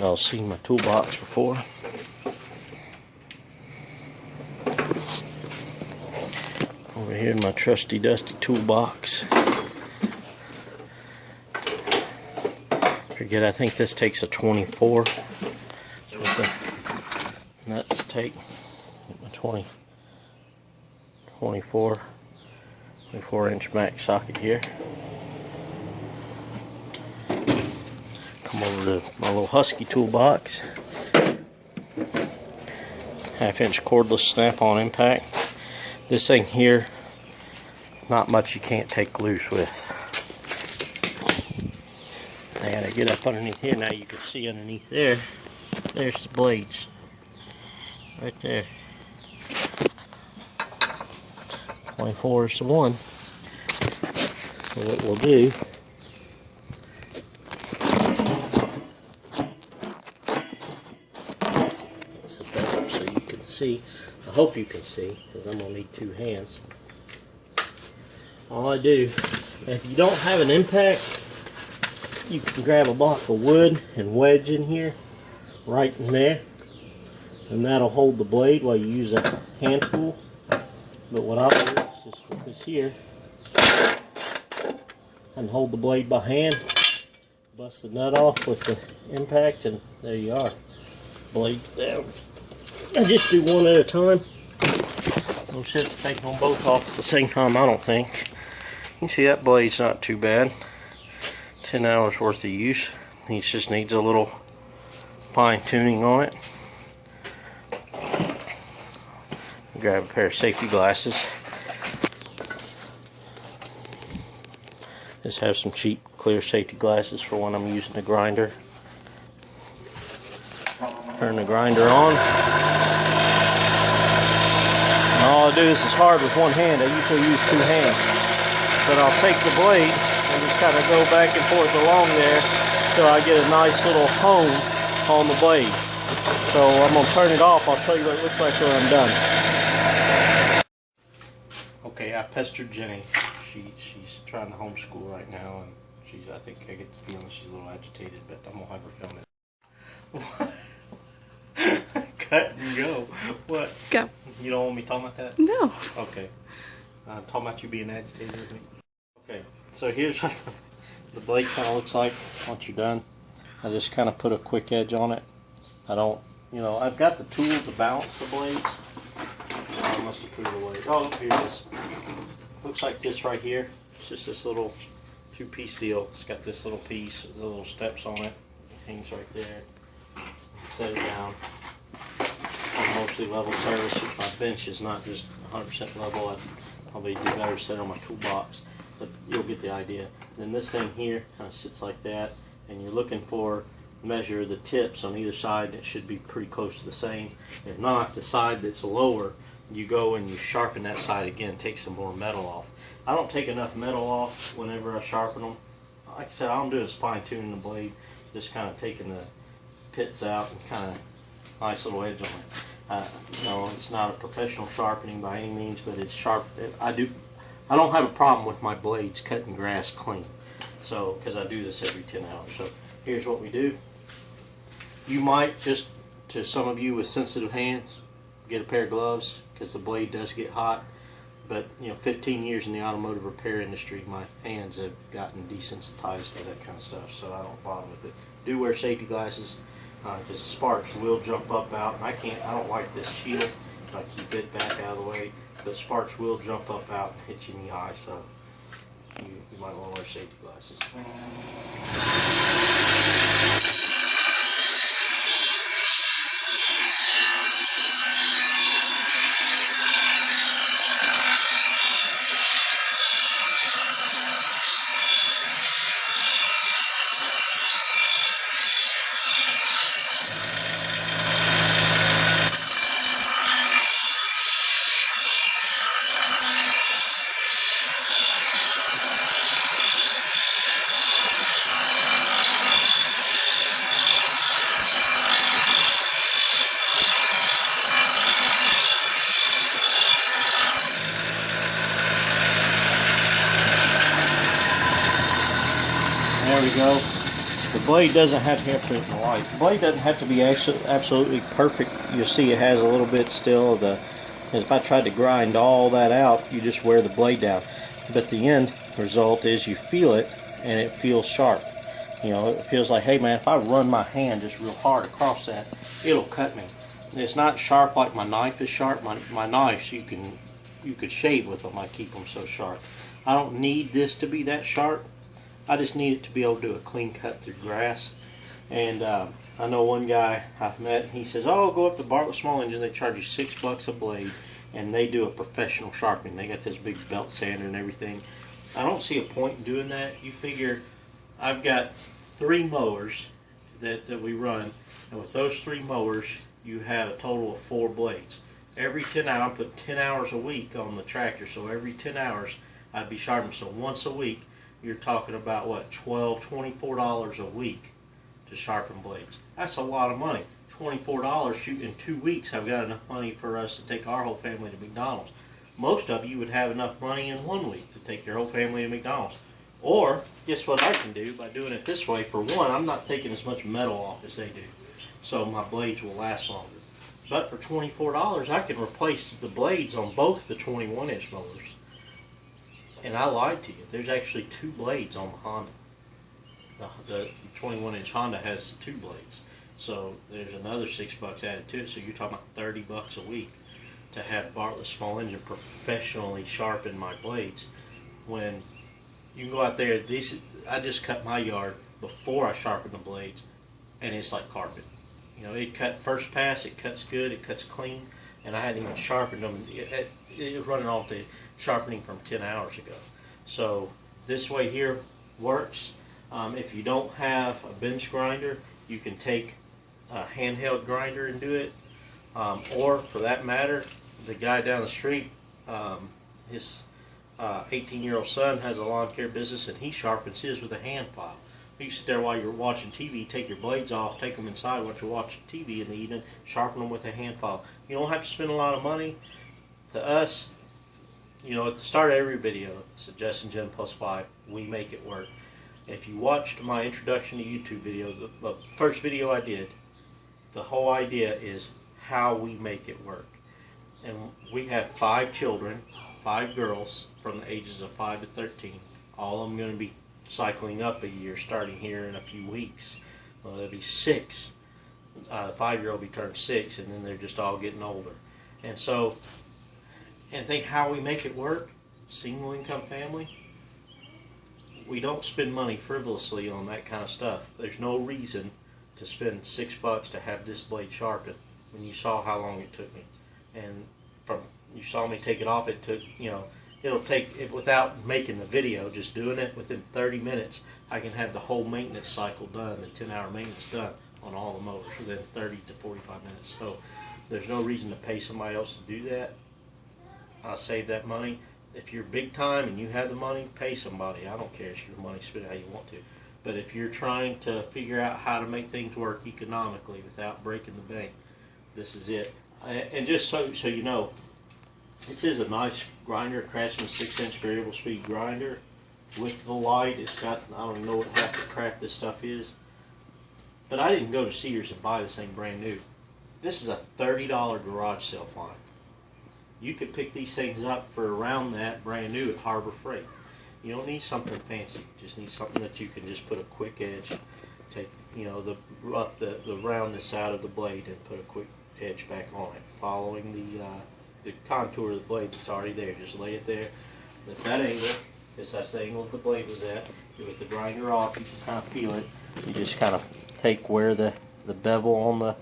Y'all seen my toolbox before. Over here in my trusty dusty toolbox. Forget, I think this takes a 24. That's what the nuts take. A 24 inch max socket here. Come over to my little Husky toolbox. 1/2 inch cordless snap-on impact. This thing here, not much you can't take loose with. I gotta get up underneath here. Now you can see underneath there, there's the blades. Right there. 24 is the one. So what we'll do, set that up so you can see. I hope you can see, because I'm gonna need 2 hands. All I do, if you don't have an impact, you can grab a block of wood and wedge in here, right in there, and that'll hold the blade while you use a hand tool. But what I'll do is just with this here, and hold the blade by hand, bust the nut off with the impact, and there you are. Blade down. I just do one at a time. No sense taking them both off at the same time, I don't think. You can see that blade's not too bad. 10 hours worth of use. It just needs a little fine tuning on it. Grab a pair of safety glasses. Just have some cheap clear safety glasses for when I'm using the grinder. Turn the grinder on. And all I do, this is hard with one hand. I usually use 2 hands. But I'll take the blade and just kind of go back and forth along there till I get a nice little hone on the blade. So I'm going to turn it off. I'll show you what it looks like when I'm done. Okay, I pestered Jenny. She's trying to homeschool right now, and I think I get the feeling she's a little agitated, but I'm going to have her film it. Cut and go. What? Go. You don't want me talking about that? No. Okay. Talking about you being agitated with me. Okay, so here's what the blade kind of looks like once you're done. I just kind of put a quick edge on it. I don't, you know, I've got the tool to balance the blades. I must have put it away. Oh, here it is. Looks like this right here. It's just this little 2-piece deal. It's got this little piece, the little steps on it. It hangs right there. Set it down. On mostly level surface. If my bench is not just 100% level, I'd probably do better set on my toolbox. But you'll get the idea. Then this thing here kind of sits like that, and you're looking for measure the tips on either side. It should be pretty close to the same. If not, the side that's lower you go and you sharpen that side again, take some more metal off. I don't take enough metal off whenever I sharpen them. Like I said, all I'm doing is fine tuning the blade, just kind of taking the pits out and kind of nice little edge on it. You know, it's not a professional sharpening by any means, but it's sharp. I don't have a problem with my blades cutting grass clean. So, because I do this every 10 hours. So, here's what we do. You might just, to some of you with sensitive hands, get a pair of gloves because the blade does get hot. But, you know, 15 years in the automotive repair industry, my hands have gotten desensitized to that kind of stuff, so I don't bother with it. Do wear safety glasses because sparks will jump up out. And I don't like this shield. I keep it back out of the way. But sparks will jump up out and hit you in the eye, so you might want to wear safety glasses. There we go. The blade doesn't have to have the light. The blade doesn't have to be absolutely perfect. You'll see it has a little bit still of the. If I tried to grind all that out, you just wear the blade down. But the end result is you feel it, and it feels sharp. You know, it feels like, hey man, if I run my hand just real hard across that, it'll cut me. It's not sharp like my knife is sharp. My knives, you could shave with them. I keep them so sharp. I don't need this to be that sharp. I just need it to be able to do a clean cut through grass. And I know one guy I've met, he says, oh, go up to Bartlett Small Engine, they charge you $6 a blade, and they do a professional sharpening. They got this big belt sander and everything. I don't see a point in doing that. You figure, I've got 3 mowers that we run, and with those 3 mowers, you have a total of 4 blades. Every 10 hours, I put 10 hours a week on the tractor, so every 10 hours I'd be sharpening. So once a week, you're talking about what, $12, $24 a week to sharpen blades. That's a lot of money. $24, shoot, in 2 weeks I've got enough money for us to take our whole family to McDonald's. Most of you would have enough money in 1 week to take your whole family to McDonald's. Or, guess what I can do by doing it this way? For one, I'm not taking as much metal off as they do, so my blades will last longer. But for $24, I can replace the blades on both the 21-inch mowers. And I lied to you. There's actually 2 blades on the Honda. The 21-inch Honda has 2 blades. So there's another $6 added to it. So you're talking about $30 a week to have Bartlett Small Engine professionally sharpen my blades. When you can go out there, I just cut my yard before I sharpen the blades, and it's like carpet. You know, it cut first pass, it cuts good, it cuts clean, and I hadn't even sharpened them. It was running off the sharpening from 10 hours ago. So this way here works. If you don't have a bench grinder, you can take a handheld grinder and do it. Or for that matter, the guy down the street, his 18-year-old son has a lawn care business, and he sharpens his with a hand file. You sit there while you're watching TV, take your blades off, take them inside while you're watching TV in the evening, sharpen them with a hand file. You don't have to spend a lot of money. To us, you know, at the start of every video, it's a Justin Gen Plus 5, we make it work. If you watched my introduction to YouTube video, the first video I did, the whole idea is how we make it work. And we have 5 children, 5 girls from the ages of 5 to 13. All of them going to be cycling up a year starting here in a few weeks. Well, there'll be 6. The 5-year-old will be turned 6, and then they're just all getting older. And so, and think how we make it work, single income family, we don't spend money frivolously on that kind of stuff. There's no reason to spend $6 to have this blade sharpened when you saw how long it took me. And from you saw me take it off, it took, you know, it'll take, without making the video, just doing it within 30 minutes, I can have the whole maintenance cycle done, the 10-hour maintenance done on all the motors within 30 to 45 minutes. So there's no reason to pay somebody else to do that. save that money. If you're big time and you have the money, pay somebody. I don't care if your money, spend it how you want to. But if you're trying to figure out how to make things work economically without breaking the bank, this is it. And just so you know, this is a nice grinder, Craftsman 6-inch variable speed grinder with the light. It's got, I don't know what half the crap this stuff is, but I didn't go to Sears and buy this thing brand new. This is a $30 garage sale find. You could pick these things up for around that brand new at Harbor Freight. You don't need something fancy. You just need something that you can just put a quick edge, take, you know, the roundness out of the blade and put a quick edge back on it, following the contour of the blade that's already there. Just lay it there. At that angle, because that's the angle the blade was at. With the grinder off, you can kind of feel it. You just kind of take where the bevel on the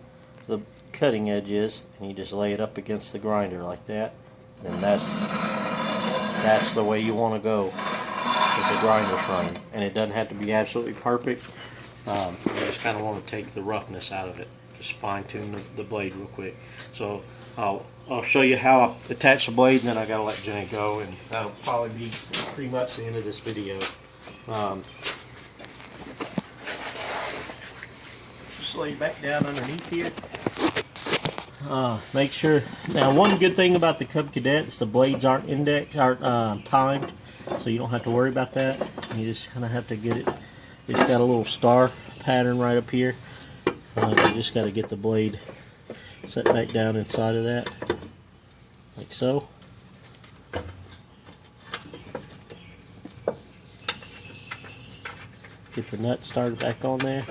cutting edge is, and you just lay it up against the grinder like that. And that's the way you want to go with the grinder's running. And it doesn't have to be absolutely perfect. You just kind of want to take the roughness out of it. Just fine tune the blade real quick. So I'll show you how I attach the blade, and then I gotta let Jenny go, and that'll probably be pretty much the end of this video. Just lay it back down underneath here. Make sure. Now, one good thing about the Cub Cadet is the blades aren't timed, so you don't have to worry about that. You just kind of have to get it. It's got a little star pattern right up here. You just got to get the blade set back down inside of that, like so. Get the nut started back on there.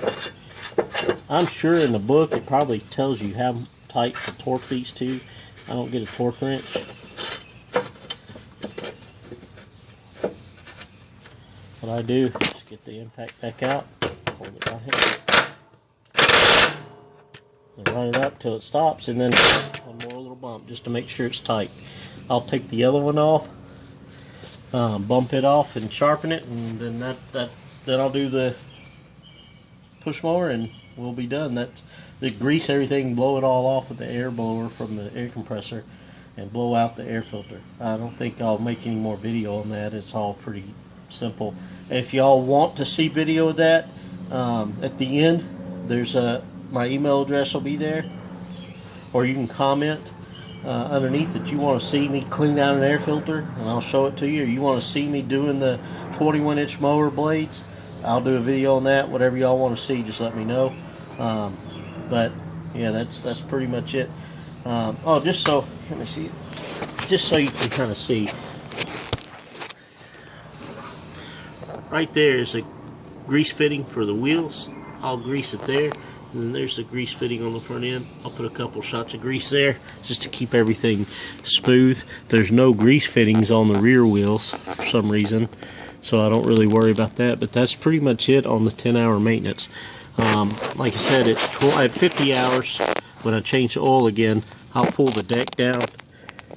I'm sure in the book it probably tells you how tight to torque these two. I don't get a torque wrench. What I do is get the impact back out, hold it by hand, and run it up till it stops, and then one more little bump just to make sure it's tight. I'll take the yellow one off, bump it off and sharpen it, and then then I'll do the push mower and we'll be done. That's the grease everything, blow it all off with the air blower from the air compressor and blow out the air filter. I don't think I'll make any more video on that. It's all pretty simple. If y'all want to see video of that, at the end there's my email address will be there, or you can comment underneath that you want to see me clean out an air filter, and I'll show it to you. Or you want to see me doing the 21-inch mower blades, I'll do a video on that. Whatever y'all want to see, just let me know. But yeah, that's pretty much it. Oh, just so, let me see, just so you can kind of see. Right there is a grease fitting for the wheels. I'll grease it there. And then there's the grease fitting on the front end. I'll put a couple shots of grease there just to keep everything smooth. There's no grease fittings on the rear wheels for some reason, so I don't really worry about that. But that's pretty much it on the 10-hour maintenance. Like I said, it's at 50 hours. When I change the oil again, I'll pull the deck down,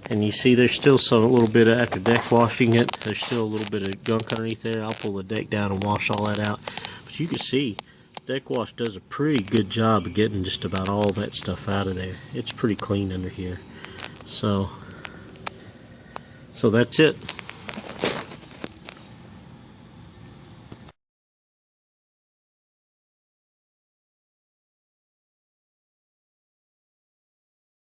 and you see there's still a little bit of, after deck washing it, there's still a little bit of gunk underneath there. I'll pull the deck down and wash all that out. But you can see deck wash does a pretty good job of getting just about all that stuff out of there. It's pretty clean under here. So that's it.